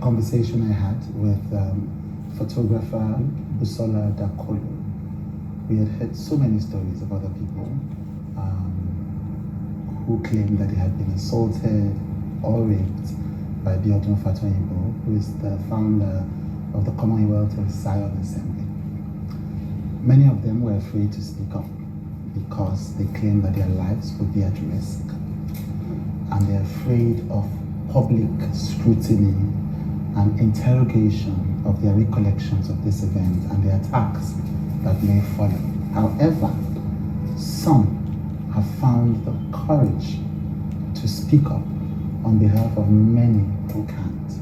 conversation I had with photographer Busola Dakolo. We had heard so many stories of other people who claimed that they had been assaulted or raped by Biodun Fatoyinbo, who is the founder of the Commonwealth of Zion Assembly. Many of them were afraid to speak up because they claimed that their lives would be at risk, and they're afraid of public scrutiny and interrogation of their recollections of this event and the attacks that may follow. However, some have found the courage to speak up on behalf of many who can't.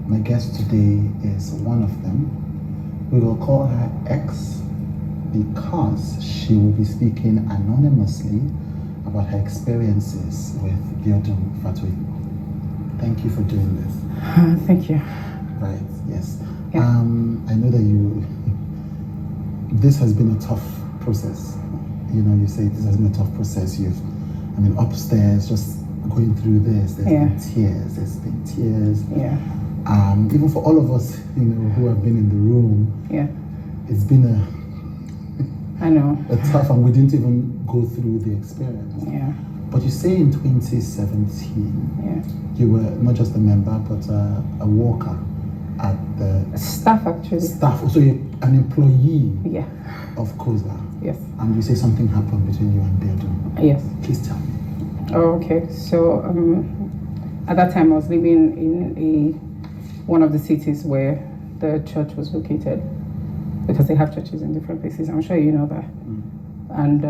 My guest today is one of them. We will call her X because she will be speaking anonymously about her experiences with Biodun Fatoyinbo. Thank you for doing this. Thank you. Right, yes. Yeah. I know that this has been a tough process. You know, you say this has been a tough process. Upstairs, just going through this, there's been tears. Yeah. Even for all of us, who have been in the room, it's been I know. a tough, and we didn't even go through the experience. Yeah. But you say in 2017, you were not just a member, but a worker at the staff, actually. Staff, so you're an employee of COZA. Yes. And you say something happened between you and Biodun. Yes. Please tell me. Oh, okay. So at that time I was living in one of the cities where the church was located, because they have churches in different places. I'm sure you know that. And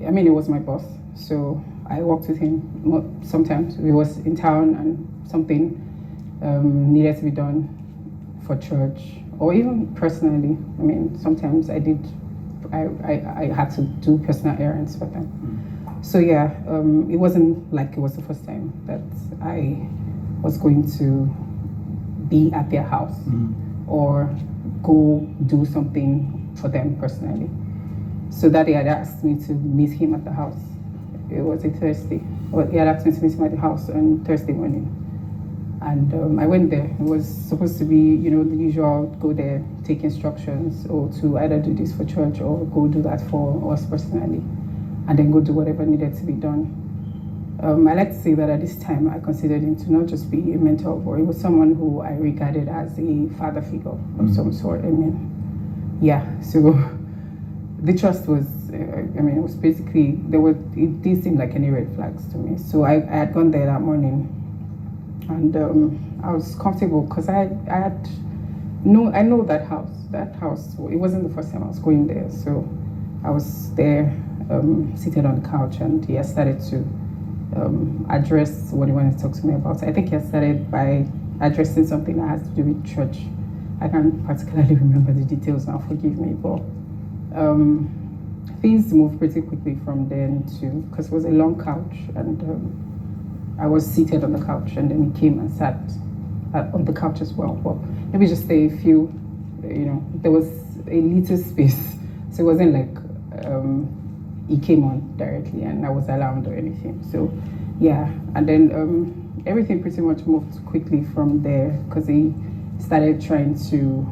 it was my boss, so I worked with him sometimes. He was in town and something needed to be done for church, or even personally. Sometimes I had to do personal errands for them. So it wasn't like it was the first time that I was going to be at their house or go do something for them personally. So that he had asked me to meet him at the house. It was a Thursday. Well, he had asked me to meet him at the house on Thursday morning. And I went there. It was supposed to be, the usual, go there, take instructions, or to either do this for church or go do that for us personally, and then go do whatever needed to be done. I like to say that at this time, I considered him to not just be a mentor, but he was someone who I regarded as a father figure of some sort. So the trust was, it was basically, it didn't seem like any red flags to me. So I had gone there that morning, and I was comfortable because I know that house. That house, it wasn't the first time I was going there. So I was there, seated on the couch, and he had started to address what he wanted to talk to me about. I think he had started by addressing something that has to do with church. I can't particularly remember the details now, forgive me, but things moved pretty quickly from then to, because it was a long couch, and I was seated on the couch, and then he came and sat on the couch as well. But maybe just a few, there was a little space, so it wasn't like he came on directly and I was alarmed or anything. So and then everything pretty much moved quickly from there, because he started trying to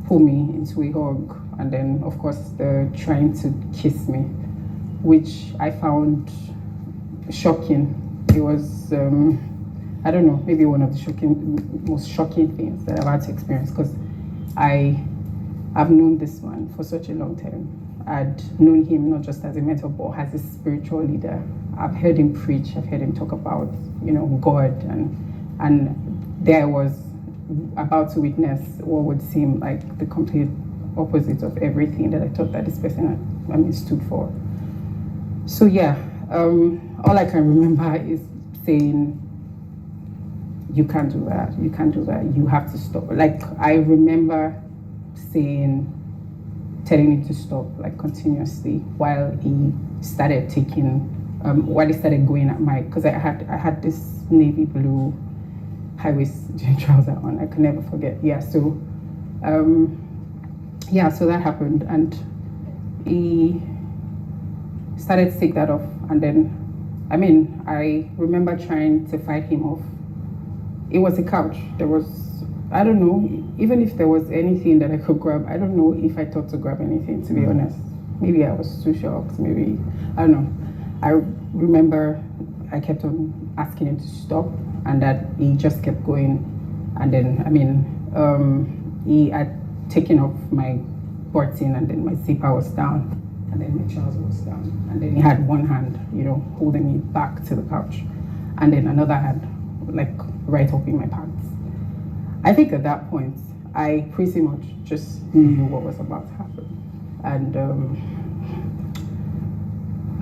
pull me into a hug, and then of course the trying to kiss me, which I found shocking. It was I don't know, maybe one of the most shocking things that I've had to experience, because I've known this man for such a long time. I'd known him not just as a mentor, but as a spiritual leader. I've heard him preach, I've heard him talk about, God, and there I was about to witness what would seem like the complete opposite of everything that I thought that this person stood for. So all I can remember is saying, you can't do that, you have to stop. Like, I remember telling him to stop, like, continuously, while he started going at my, because I had this navy blue high-waist trouser on, I can never forget. So that happened, and he started to take that off, and then, I remember trying to fight him off. It was a couch, there was I don't know, even if there was anything that I could grab, I don't know if I thought to grab anything, to be honest. Maybe I was too shocked, maybe, I don't know. I remember I kept on asking him to stop, and that he just kept going. And then, he had taken off my button, and then my zipper was down, and then my trouser was down. And then he had one hand, holding me back to the couch, and then another hand, like, right up in my pants. I think at that point, I pretty much just knew what was about to happen. And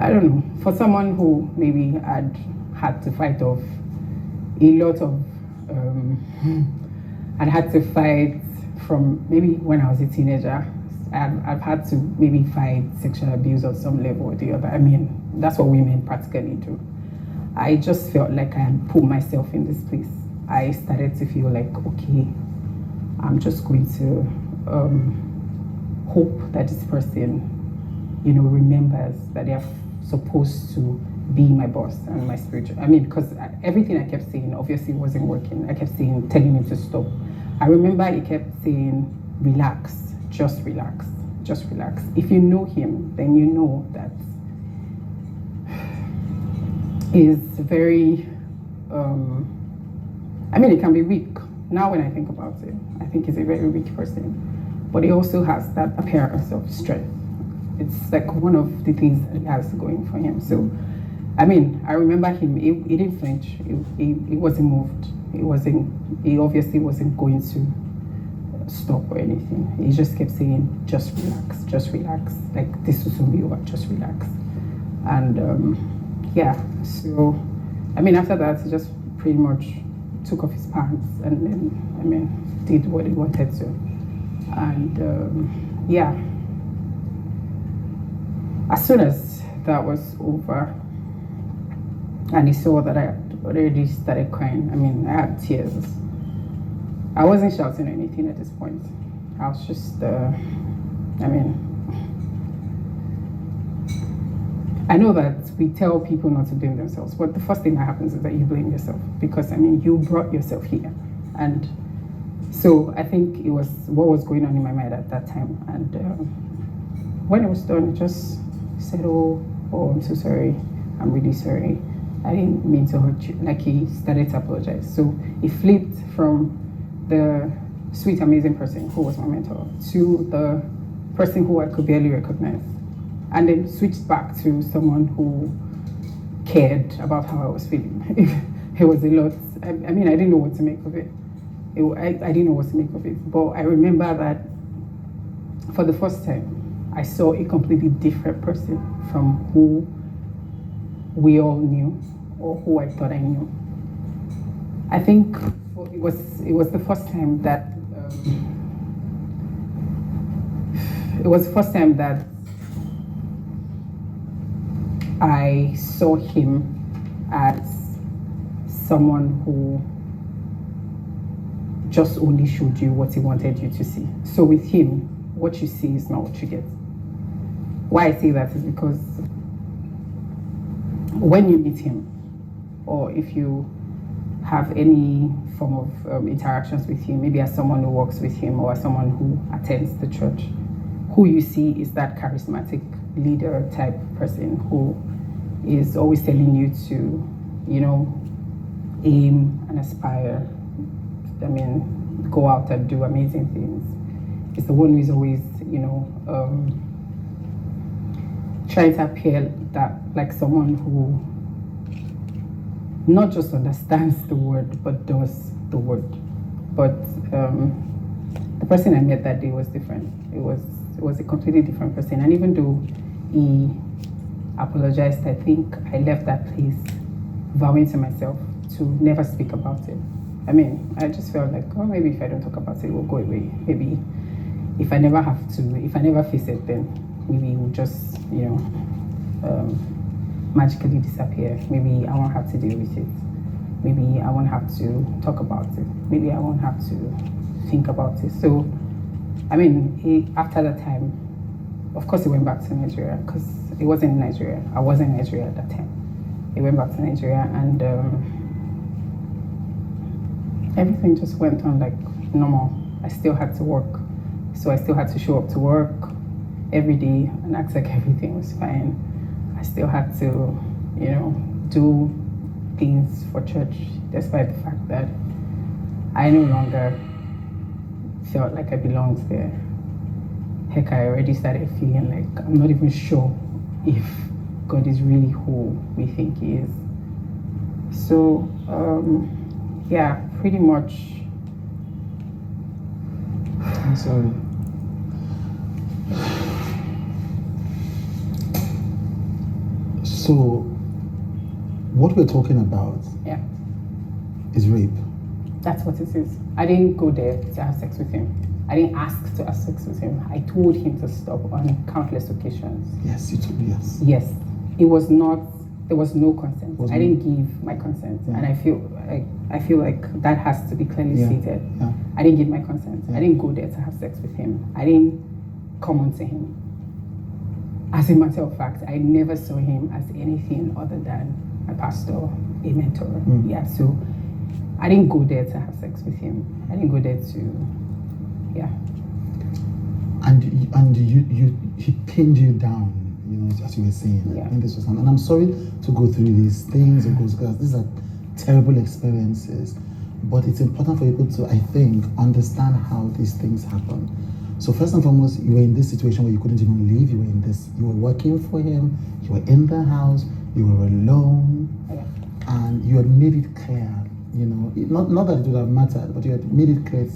I don't know, for someone who maybe had to fight off a lot of, I'd had to fight from maybe when I was a teenager. I've had to maybe fight sexual abuse on some level or the other. I mean, that's what women practically do. I just felt like I had put myself in this place. I started to feel like, okay, I'm just going to hope that this person, remembers that they are supposed to be my boss and my spiritual. Because everything I kept saying obviously wasn't working. I kept telling him to stop. I remember he kept saying, relax, just relax, just relax. If you know him, then you know that he's very, he can be weak. Now when I think about it, I think he's a very weak person. But he also has that appearance of strength. It's like one of the things that he has going for him. So, I remember him, he didn't flinch, he wasn't moved. He obviously wasn't going to stop or anything. He just kept saying, just relax. Like, this will soon be over, just relax. And so, after that, he just pretty much took off his pants and then, did what he wanted to. And as soon as that was over, and he saw that I had already started crying, I had tears. I wasn't shouting anything at this point. I was just, I know that we tell people not to blame themselves, but the first thing that happens is that you blame yourself, because you brought yourself here. And so I think it was what was going on in my mind at that time. And when it was done, I just said, oh, I'm so sorry. I'm really sorry. I didn't mean to hurt you. Like, he started to apologize. So he flipped from the sweet, amazing person who was my mentor to the person who I could barely recognize, and then switched back to someone who cared about how I was feeling. It was a lot. I didn't know what to make of it. I didn't know what to make of it. But I remember that for the first time, I saw a completely different person from who we all knew, or who I thought I knew. I think it was the first time that I saw him as someone who just only showed you what he wanted you to see. So with him, what you see is not what you get. Why I say that is because when you meet him, or if you have any form of interactions with him, maybe as someone who works with him or as someone who attends the church, who you see is that charismatic leader type person who is always telling you to, aim and aspire. Go out and do amazing things. It's the one who is always, trying to appear that like someone who not just understands the word, but does the word. But the person I met that day was different. It was a completely different person. And even though he apologized, I think I left that place vowing to myself to never speak about it. I just felt like, oh, maybe if I don't talk about it, it will go away. Maybe if I never face it, then maybe it will just, magically disappear. Maybe I won't have to deal with it. Maybe I won't have to talk about it. Maybe I won't have to think about it. So, after that time, of course, he went back to Nigeria, because it wasn't in Nigeria. I wasn't in Nigeria at that time. He went back to Nigeria, and Everything just went on like normal. I still had to work. So I still had to show up to work every day and act like everything was fine. I still had to, do things for church, despite the fact that I no longer felt like I belonged there. Heck, I already started feeling like I'm not even sure if God is really who we think He is. So, yeah, pretty much. I'm sorry. So, what we're talking about is rape. That's what it is. I didn't go there to have sex with him. I didn't ask to have sex with him. I told him to stop on countless occasions. Yes, you told me, yes. Yes. It was not, there was no consent. I didn't give my consent. Yeah. And I feel like that has to be clearly stated. Yeah. I didn't give my consent. Yeah. I didn't go there to have sex with him. I didn't come on to him. As a matter of fact, I never saw him as anything other than a pastor, a mentor. Yeah, so I didn't go there to have sex with him. I didn't go there to, And he pinned you down, as you were saying. Yeah. I think this was, and I'm sorry to go through these things because these are terrible experiences. But it's important for people to, I think, understand how these things happen. So first and foremost, you were in this situation where you couldn't even leave. You were working for him. You were in the house. You were alone, and you had made it clear. Not that it would have mattered, but you had made it clear.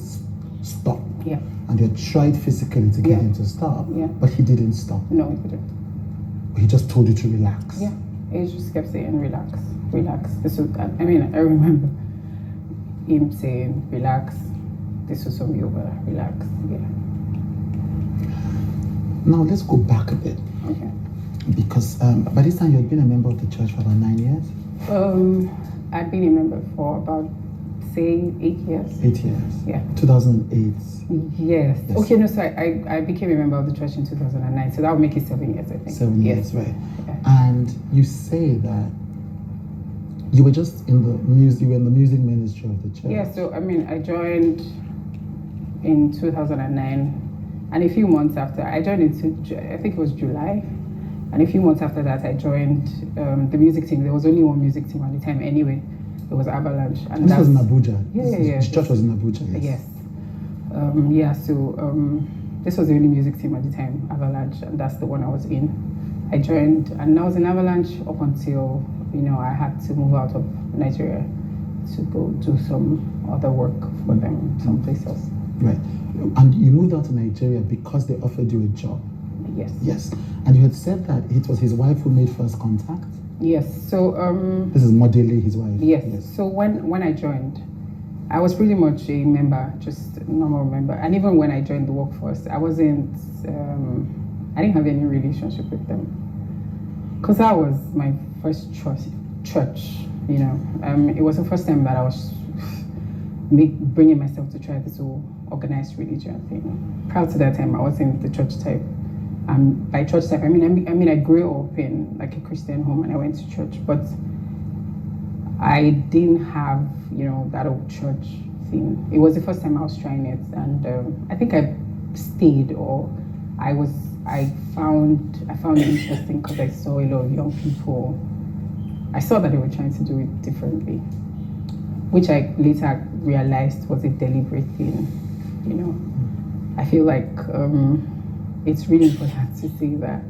Stop. Yeah. And you had tried physically to get him to stop. Yeah. But he didn't stop. No, he didn't. He just told you to relax. Yeah. He just kept saying, relax, relax. This was, I remember him saying, relax. This will soon be over. Relax. Yeah. Now let's go back a bit. Okay. Because by this time you had been a member of the church for about 9 years? I'd been a member for about, say, 8 years. 8 years? Yeah. 2008? Yes. Okay, no, so I became a member of the church in 2009, so that would make it 7 years, I think. 7 years, right. Yeah. And you say that you were just in the music ministry of the church. Yeah, so I joined in 2009. And a few months after, I joined I think it was July. And a few months after that, I joined the music team. There was only one music team at the time anyway. It was Avalanche. And this was in Abuja? Yeah. The church was in Abuja, yes. This was the only music team at the time, Avalanche, and that's the one I was in. I joined, and I was in Avalanche up until, I had to move out of Nigeria to go do some other work for them, someplace else. Right. And you moved out to Nigeria because they offered you a job. Yes. Yes. And you had said that it was his wife who made first contact. Yes. So this is Modele, his wife. Yes. So when I joined, I was pretty much a member, just a normal member. And even when I joined the workforce, I wasn't. I didn't have any relationship with them, because that was my first church. It was the first time that I was bringing myself to try this whole organized religion thing. Prior to that time, I wasn't the church type. By church type, I mean I grew up in like a Christian home and I went to church, but I didn't have that old church thing. It was the first time I was trying it, and I think I stayed, or I found it interesting because I saw a lot of young people. I saw that they were trying to do it differently, which I later realized was a deliberate thing. I feel like it's really important to say that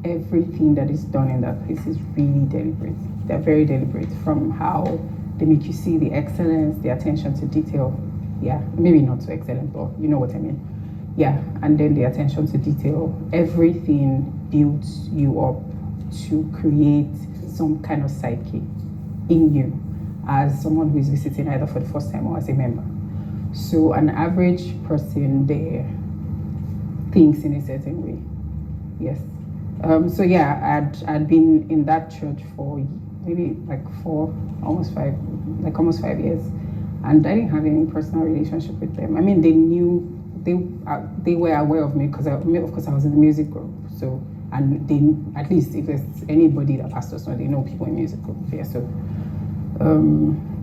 everything that is done in that place is really deliberate. They're very deliberate, from how they make you see the excellence, the attention to detail. Yeah, maybe not so excellent, but you know what I mean. Yeah, and then the attention to detail. Everything builds you up to create some kind of psyche in you as someone who is visiting either for the first time or as a member. So an average person there thinks in a certain way. Yes. I'd been in that church for maybe like almost 5 years, and I didn't have any personal relationship with them. I mean, they knew, they were aware of me because of course I was in the music group. So, and they, at least if there's anybody that pastors know, they know people in music group. Yeah. So,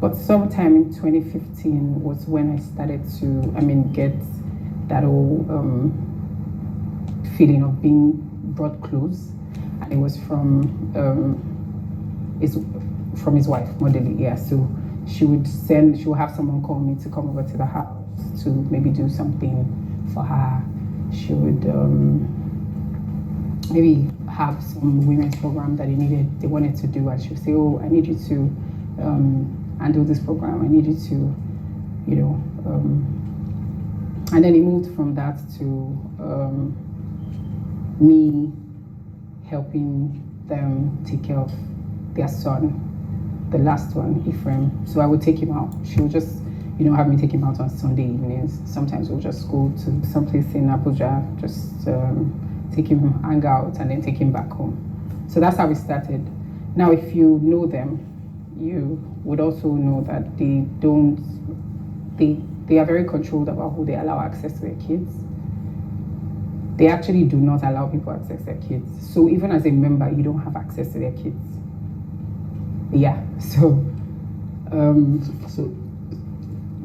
But sometime in 2015 was when I started to, get that whole feeling of being brought close. And it was from his wife, Modeli. Yeah, so she would have someone call me to come over to the house to maybe do something for her. She would maybe have some women's program that they wanted to do, and she would say, "Oh, I need you to handle this program. I need you to, and then it moved from that to me helping them take care of their son, the last one, Ephraim. So I would take him out. She would just, have me take him out on Sunday evenings. Sometimes we'll just go to someplace in Abuja, just take him, hang out, and then take him back home. So that's how we started. Now, if you know them, you would also know that they are very controlled about who they allow access to their kids. They actually do not allow people access their kids. So even as a member, you don't have access to their kids. Yeah, so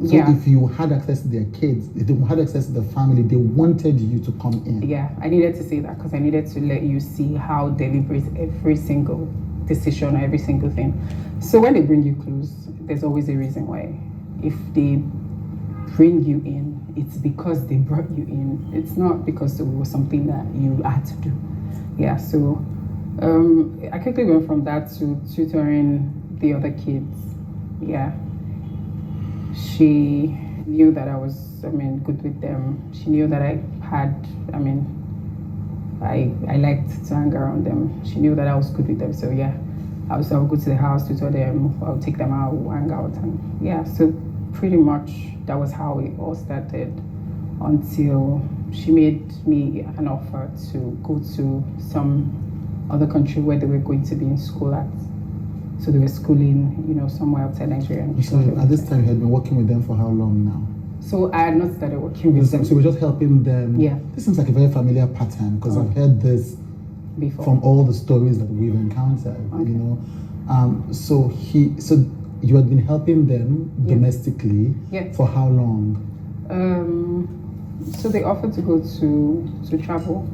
if you had access to their kids, if they had access to the family, they wanted you to come in. Yeah, I needed to say that because I needed to let you see how deliberate every single decision or every single thing. So when they bring you close, there's always a reason why. If they bring you in, it's because they brought you in. It's not because it was something that you had to do. Yeah, so I quickly went from that to tutoring the other kids. Yeah. She knew that I was, good with them. She knew that I liked to hang around them. She knew that I was good with them. So yeah, I would go to the house, tutor them, I'll take them out, hang out. And yeah, so pretty much that was how it all started until she made me an offer to go to some other country where they were going to be in school at. So they were schooling, somewhere outside Nigeria. So at this time, you had been working with them for how long now? So I had not started working with them. So you were just helping them? Yeah. This seems like a very familiar pattern because I've heard this before from all the stories that we've encountered, Okay. So you had been helping them domestically for how long? So they offered to go to travel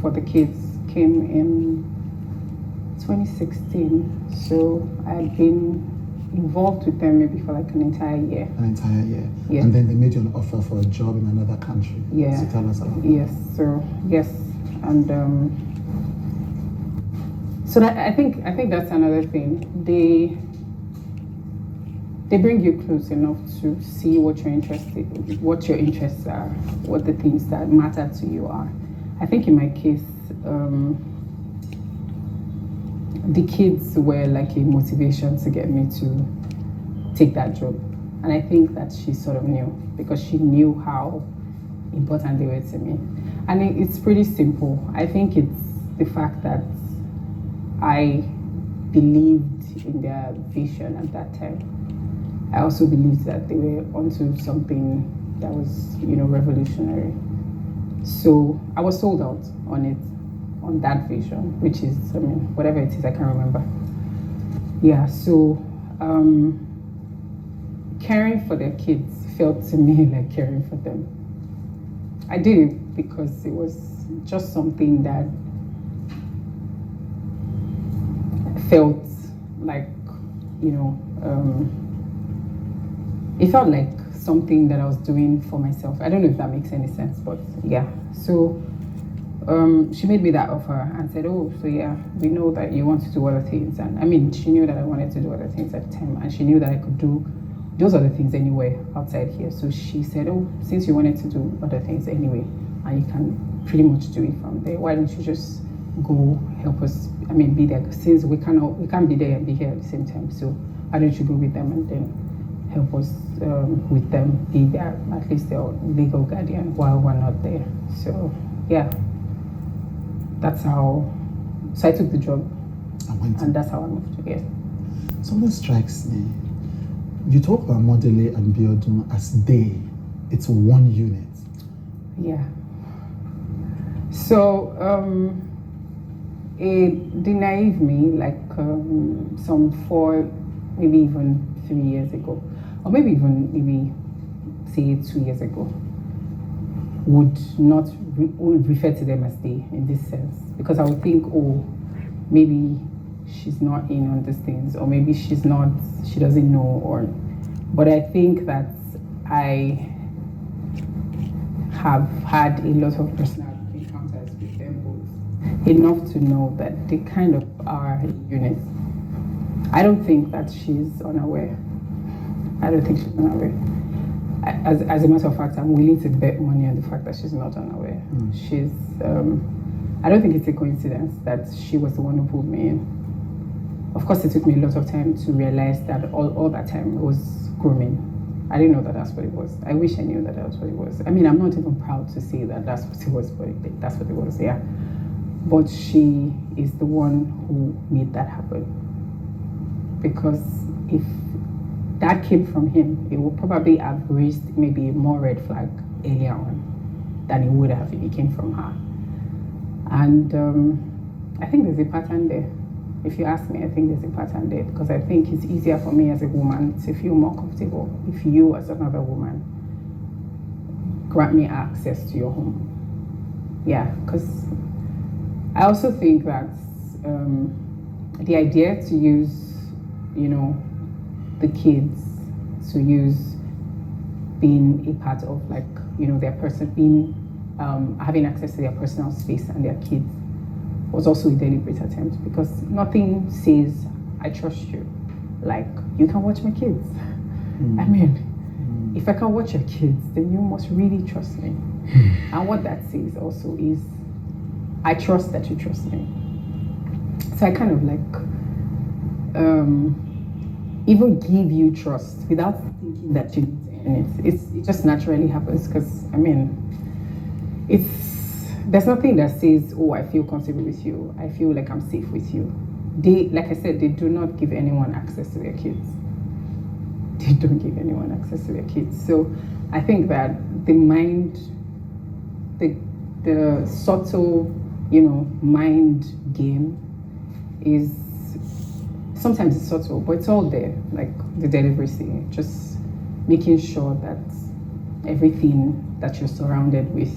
for the kids. Came in 2016, so I had been involved with them maybe for like an entire year. Yeah. And then they made you an offer for a job in another country. Yeah. So tell us about that. Yes. So yes, and so that, I think that's another thing. They bring you close enough to see what your interests are, what the things that matter to you are. I think in my case, the kids were like a motivation to get me to take that job. And I think that she sort of knew because she knew how important they were to me. And it's pretty simple. I think it's the fact that I believed in their vision at that time. I also believed that they were onto something that was, revolutionary. So I was sold out on it, on that vision, which is, whatever it is, I can't remember. Yeah, so caring for their kids felt to me like caring for them. I did it because it was just something that felt like, it felt like something that I was doing for myself. I don't know if that makes any sense, but yeah. So she made me that offer and said, "Oh, so yeah, we know that you want to do other things." And she knew that I wanted to do other things at the time, and she knew that I could do those other things anywhere outside here. So she said, "Oh, since you wanted to do other things anyway, and you can pretty much do it from there, why don't you just go help us? Be there, since we can't be there and be here at the same time. So why don't you go with them and then help us with them, be there, at least their legal guardian while we're not there." So yeah, that's how. So I took the job, and that's how I moved to here. Something strikes me. You talk about Modele and Biodun as they. It's one unit. Yeah. So the naive me, like some 4 maybe even 3 years ago, or maybe even maybe say 2 years ago, would not would refer to them as they in this sense, because I would think, oh, maybe she's not in on these things, or maybe she doesn't know, but I think that I have had a lot of personal encounters with them both, enough to know that they kind of are a unit. I don't think that she's unaware. I don't think she's unaware. As a matter of fact, I'm willing to bet money on the fact that she's not unaware. She's, I don't think it's a coincidence that she was the one who pulled me in. Of course, it took me a lot of time to realize that all that time it was grooming. I didn't know that that's what it was. I wish I knew that that's what it was. I mean, I'm not even proud to say that that's what it was, but that's what it was, yeah. But she is the one who made that happen. Because if that came from him, it would probably have raised maybe more red flag earlier on than it would have if it came from her. And I think there's a pattern there. If you ask me, I think there's a pattern there, because I think it's easier for me as a woman to feel more comfortable if you, as another woman, grant me access to your home. Yeah, because I also think that the idea to use, the kids, to use being a part of, their person, being having access to their personal space and their kids, was also a deliberate attempt, because nothing says I trust you like you can watch my kids. I mean, if I can watch your kids, then you must really trust me. And what that says also is I trust that you trust me. So I kind of even give you trust without thinking that you need to earn it. It just naturally happens, because I mean, there's nothing that says, oh, I feel comfortable with you, I feel like I'm safe with you. They, like I said, they do not give anyone access to their kids. They don't give anyone access to their kids. So I think that the subtle, mind game is, sometimes it's subtle, but it's all there, like the delivery, just making sure that everything that you're surrounded with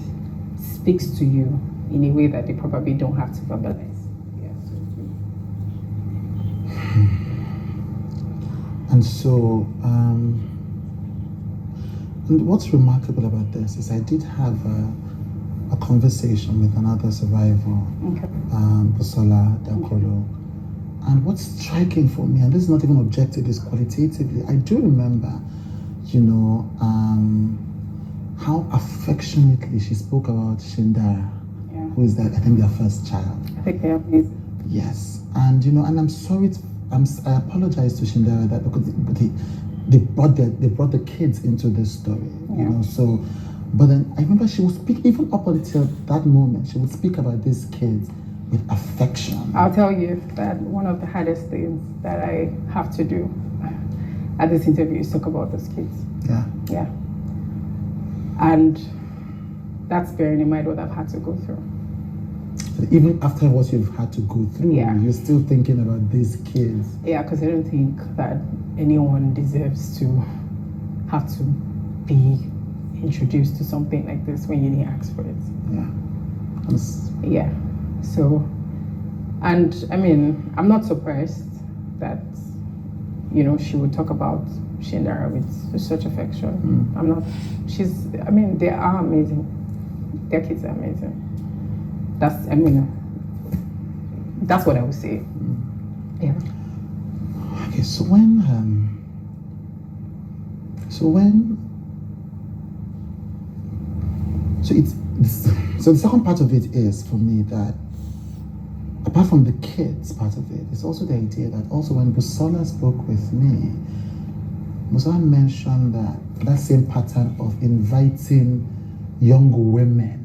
speaks to you in a way that they probably don't have to verbalize. And so, and what's remarkable about this is I did have a conversation with another survivor, Busola Dagnetw. And what's striking for me, and this is not even objective, is qualitatively, I do remember, how affectionately she spoke about Shindara, who is I think their first child. I think they are amazing. Yes, and and I'm sorry, I apologize to Shindara that because they brought the kids into this story, So, but then I remember she would speak even up until that moment. She would speak about these kids with affection. I'll tell you that one of the hardest things that I have to do at this interview is talk about those kids. Yeah. And that's bearing in mind what I've had to go through. Even after what you've had to go through, you're still thinking about these kids. Yeah, because I don't think that anyone deserves to have to be introduced to something like this when you didn't ask for it. Yeah. So, and I mean, I'm not surprised that, she would talk about Shindara with such affection. I'm not, they are amazing. Their kids are amazing. That's what I would say. Yeah. Okay, so the second part of it is for me that apart from the kids part of it, it's also the idea that also when Busola spoke with me, Busola mentioned that same pattern of inviting young women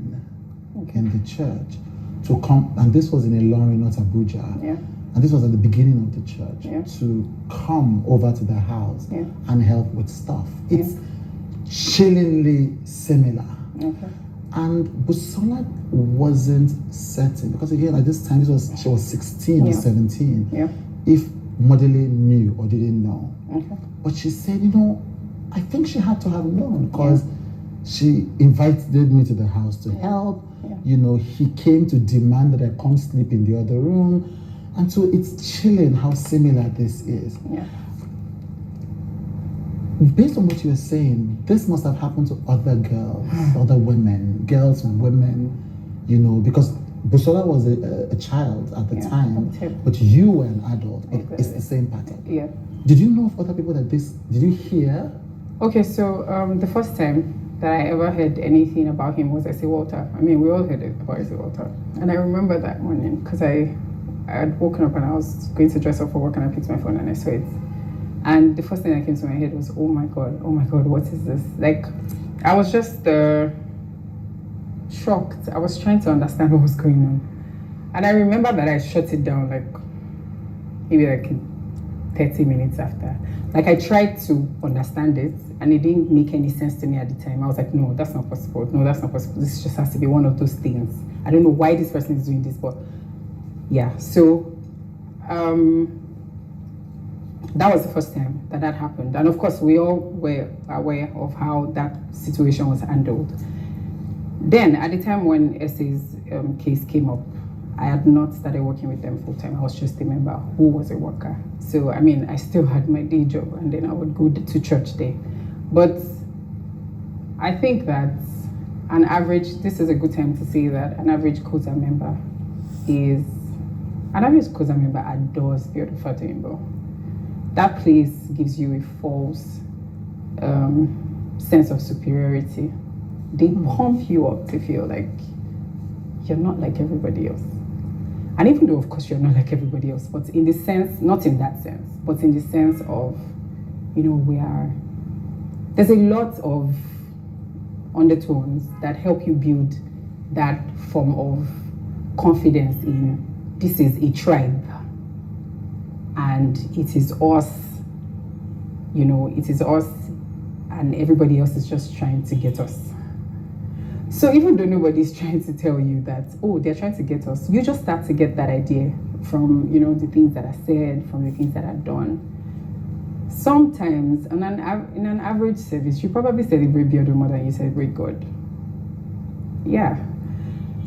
in the church to come, and this was in Ilorin, not Abuja, and this was at the beginning of the church, to come over to the house and help with stuff. It's chillingly similar. And Busola wasn't certain, because again, at this time, she was 16 or 17. If Modely knew or didn't know. Okay. But she said, I think she had to have known because she invited me to the house to help. Yeah. He came to demand that I come sleep in the other room. And so it's chilling how similar this is. Yeah. Based on what you were saying, this must have happened to other girls, other women, because Busola was a child at the time, but you were an adult, but it's the same pattern. Yeah. Did you know of other people did you hear? Okay, so the first time that I ever heard anything about him was S.A. Walter. I mean, we all heard it about S.A. Walter. And I remember that morning because I had woken up and I was going to dress up for work and I picked my phone and I saw it. And the first thing that came to my head was, oh my God, what is this? Like, I was just shocked. I was trying to understand what was going on. And I remember that I shut it down maybe 30 minutes after. Like, I tried to understand it and it didn't make any sense to me at the time. I was like, no, that's not possible. No, that's not possible. This just has to be one of those things. I don't know why this person is doing this, but yeah. So that was the first time that happened. And of course, we all were aware of how that situation was handled. Then, at the time when Essay's case came up, I had not started working with them full time. I was just a member who was a worker. So, I mean, I still had my day job and then I would go to church there. But I think that this is a good time to say that an average COZA member adores Biodun Fatoyinbo. That place gives you a false sense of superiority. They pump you up to feel like you're not like everybody else. And even though, of course, you're not like everybody else, but in the sense, not in that sense, but in the sense of, there's a lot of undertones that help you build that form of confidence in this is a tribe. And it is us, it is us, and everybody else is just trying to get us. So even though nobody's trying to tell you that, oh, they're trying to get us, you just start to get that idea from, the things that are said, from the things that are done. Sometimes, in an average service, you probably celebrate Biodun more than you celebrate God. Yeah.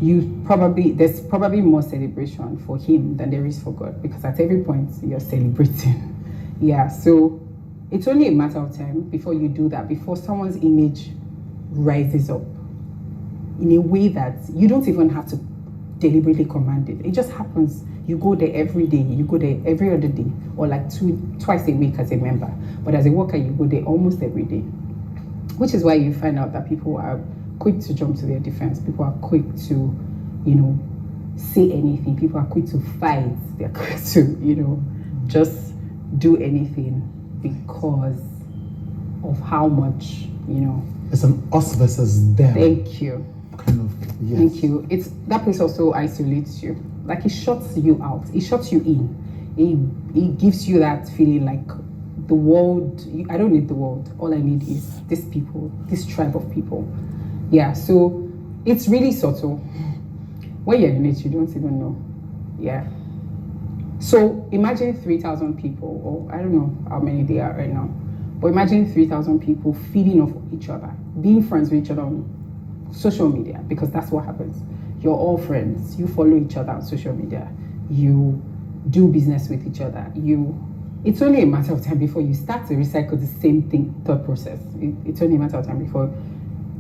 There's probably more celebration for him than there is for God, because at every point you're celebrating. Yeah, so it's only a matter of time before you do that, before someone's image rises up in a way that you don't even have to deliberately command it. It just happens. You go there every day, you go there every other day, or twice a week as a member. But as a worker, you go there almost every day, which is why you find out that people are quick to jump to their defense. People are quick to, say anything. People are quick to fight. They're quick to, just do anything because of how much, It's an us versus them. Thank you. Kind of, yes. Thank you. That place also isolates you. Like, it shuts you out. It shuts you in. It gives you that feeling like the world, I don't need the world. All I need is this people, this tribe of people. Yeah, so it's really subtle. When you're in it, you don't even know. Yeah. So imagine 3,000 people, or I don't know how many they are right now, but imagine 3,000 people feeding off each other, being friends with each other on social media, because that's what happens. You're all friends. You follow each other on social media. You do business with each other. It's only a matter of time before you start to recycle the same thought process. It's only a matter of time before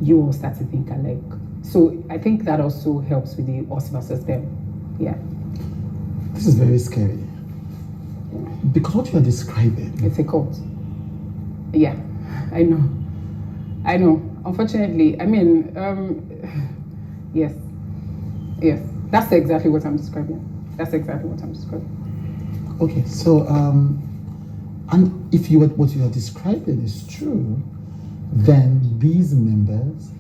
you all start to think alike. So I think that also helps with the us versus them. Yeah. This is very scary. Because what you are describing... It's a cult. Yeah, I know. Unfortunately, I mean, yes. That's exactly what I'm describing. Okay, so, and if what you are describing is true, then these members,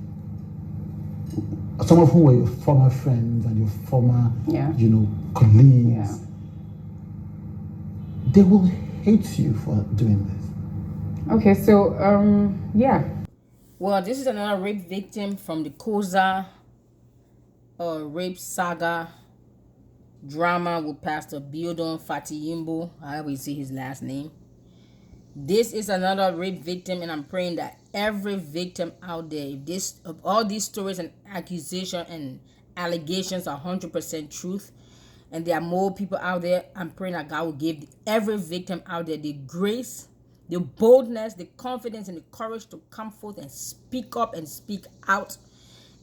some of whom were your former friends and your former, colleagues, they will hate you for doing this. Okay, so, yeah. Well, this is another rape victim from the COZA rape saga. drama with Pastor Biodun Fatoyinbo, however you say his last name. This is another rape victim, and I'm praying that every victim out there, if all these stories and accusations and allegations are 100% truth, and there are more people out there, I'm praying that God will give every victim out there the grace, the boldness, the confidence, and the courage to come forth and speak up and speak out,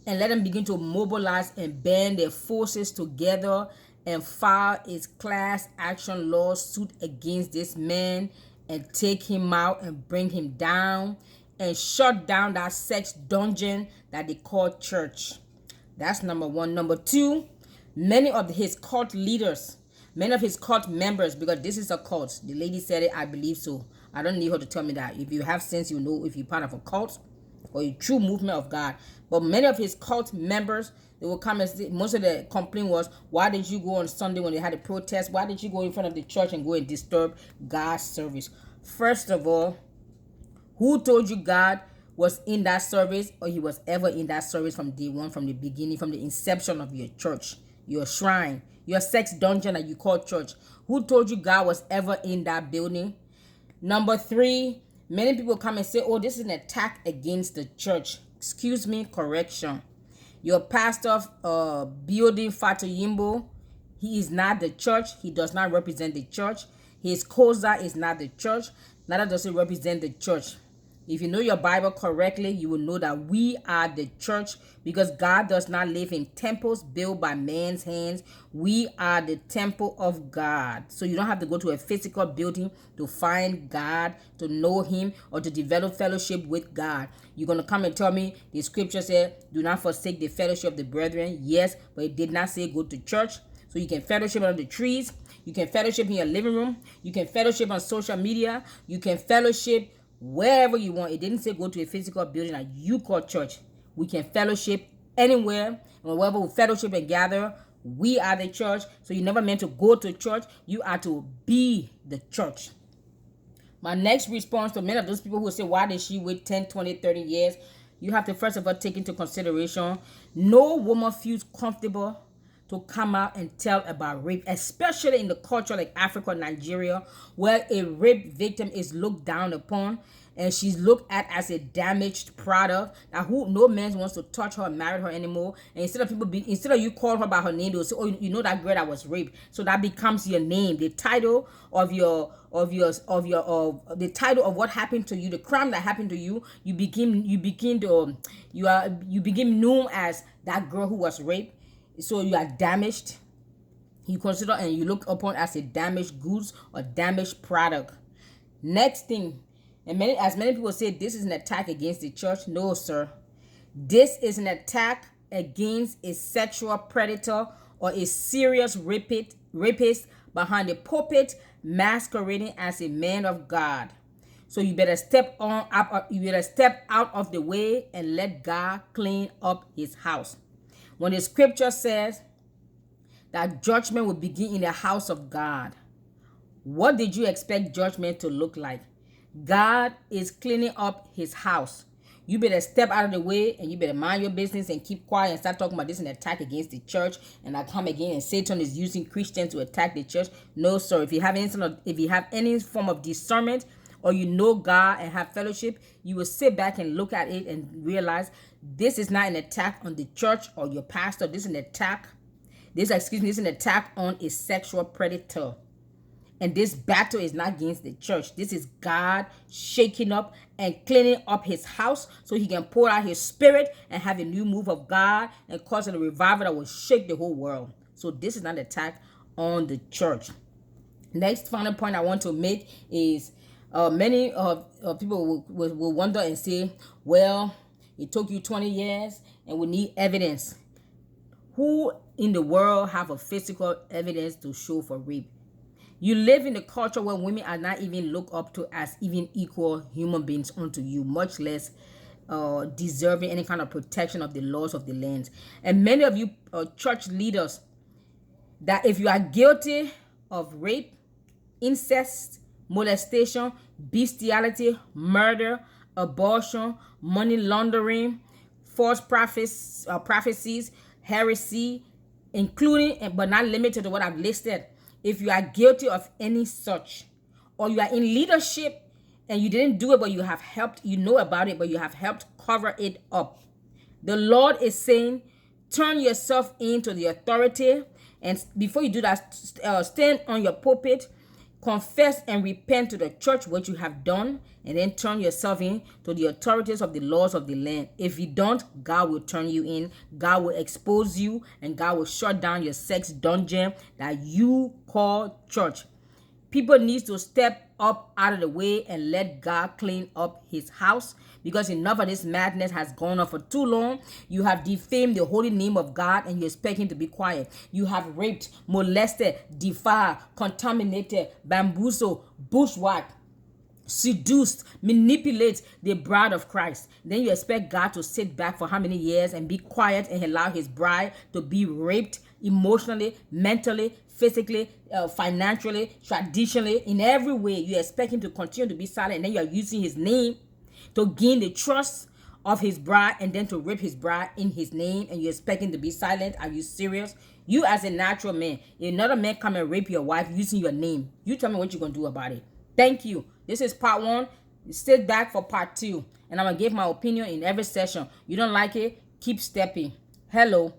and let them begin to mobilize and band their forces together and file a class action lawsuit against this man and take him out and bring him down and shut down that sex dungeon that they call church. That's number one. Number two, many of his cult leaders, many of his cult members, because this is a cult. The lady said it, I believe so. I don't need her to tell me that. If you have sense, you know if you're part of a cult or a true movement of God. But many of his cult members, they will come and say, most of the complaint was, why did you go on Sunday when they had a protest? Why did you go in front of the church and go and disturb God's service? First of all, who told you God was in that service, or he was ever in that service from day one, from the beginning, from the inception of your church, your shrine, your sex dungeon that you call church? Who told you God was ever in that building? Number three, many people come and say, oh, this is an attack against the church. Excuse me, correction. Your pastor, Biodun Fatoyinbo, he is not the church. He does not represent the church. His COZA is not the church. Neither does he represent the church. If you know your Bible correctly, you will know that we are the church, because God does not live in temples built by man's hands. We are the temple of God. So you don't have to go to a physical building to find God, to know him, or to develop fellowship with God. You're going to come and tell me the scripture said, do not forsake the fellowship of the brethren. Yes, but it did not say go to church. So you can fellowship under the trees. You can fellowship in your living room. You can fellowship on social media. You can fellowship wherever you want. It didn't say go to a physical building that you call church. We can fellowship anywhere, and wherever we fellowship and gather, we are the church. So you're never meant to go to church. You are to be the church. My next response to many of those people who say, why did she wait 10, 20, 30 years? You have to first of all take into consideration, no woman feels comfortable to come out and tell about rape, especially in the culture like Africa, Nigeria, where a rape victim is looked down upon and she's looked at as a damaged product that no man wants to touch her and marry her anymore. And instead of you call her by her name, they'll say, oh, you know that girl that was raped. So that becomes your name, the title of the title of what happened to you, the crime that happened to you. You begin known as that girl who was raped. So you are damaged. You consider and you look upon as a damaged goods or damaged product. Next thing, and as many people say, this is an attack against the church. No, sir. This is an attack against a sexual predator or a serious rapist behind the pulpit masquerading as a man of God. So you better step out of the way and let God clean up his house. When the scripture says that judgment will begin in the house of God, what did you expect judgment to look like? God is cleaning up his house. You better step out of the way and you better mind your business and keep quiet and start talking about this an attack against the church. And I come again and Satan is using Christians to attack the church. No, sir. If you have any form of discernment, or you know God and have fellowship, you will sit back and look at it and realize this is not an attack on the church or your pastor. This is an attack. This is an attack on a sexual predator. And this battle is not against the church. This is God shaking up and cleaning up his house so he can pour out his spirit and have a new move of God and cause a revival that will shake the whole world. So this is not an attack on the church. Next final point I want to make is many people will wonder and say, well, it took you 20 years and we need evidence. Who in the world have a physical evidence to show for rape? You live in a culture where women are not even looked up to as even equal human beings unto you, much less deserving any kind of protection of the laws of the land. And many of you church leaders, that if you are guilty of rape, incest, molestation, bestiality, murder, abortion, money laundering, false prophecies, heresy, including but not limited to what I've listed. If you are guilty of any such, or you are in leadership and you didn't do it, but you have helped, you know about it, but you have helped cover it up, the Lord is saying, turn yourself into the authority. And before you do that, stand on your pulpit, confess and repent to the church what you have done, and then turn yourself in to the authorities of the laws of the land. If you don't, God will turn you in, God will expose you, and God will shut down your sex dungeon that you call church. People need to step up out of the way and let God clean up his house, because enough of this madness has gone on for too long. You have defamed the holy name of God and you expect him to be quiet. You have raped, molested, defiled, contaminated, bamboozled, bushwhacked, seduced, manipulate the bride of Christ. Then you expect God to sit back for how many years and be quiet and allow his bride to be raped emotionally, mentally, physically, financially, traditionally, in every way. You expect him to continue to be silent, and then you are using his name to gain the trust of his bride and then to rape his bride in his name, and you expect him to be silent. Are you serious? You as a natural man, if another man come and rape your wife using your name, you tell me what you're going to do about it. Thank you. This is part 1. Sit back for part 2, and I'm going to give my opinion in every session. You don't like it? Keep stepping. Hello.